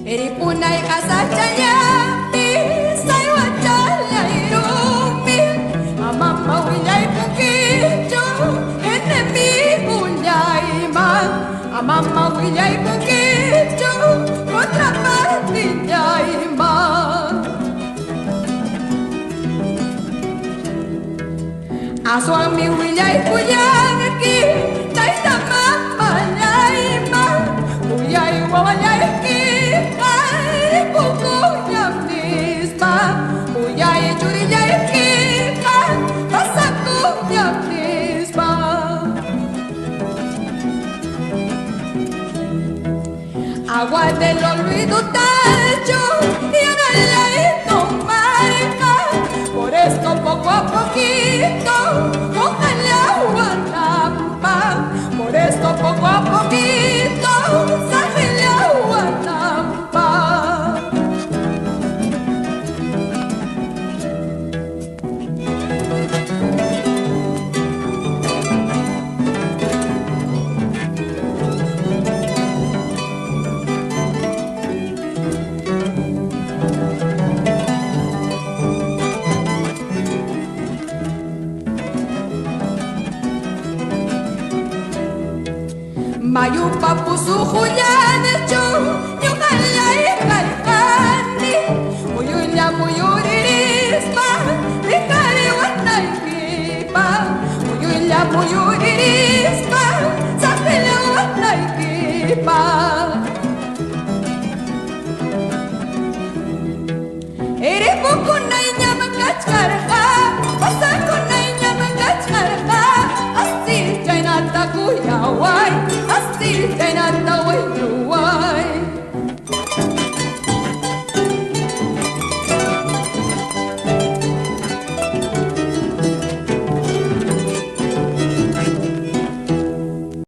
Iripunay kasachaya, pisay wachala irumi. Amama willay pukicho, enemi willay ma. Amama willay pukicho, kontra partiyay ma. Aswami willay puyaki, tay tamama lay ma. Uyay wawalay ki. Agua de los ruidos tacho y ahora la marca. Por esto poco a poquito cojan la agua trampa. Por esto poco a poquito sale la agua trampa. Mayupa pusu huyane chu nyukala ikalkani muyunya muyuririspa likari wanay kipa muyunya muyuririspa sakila wanay kipa ere bukunay nya magkachkarka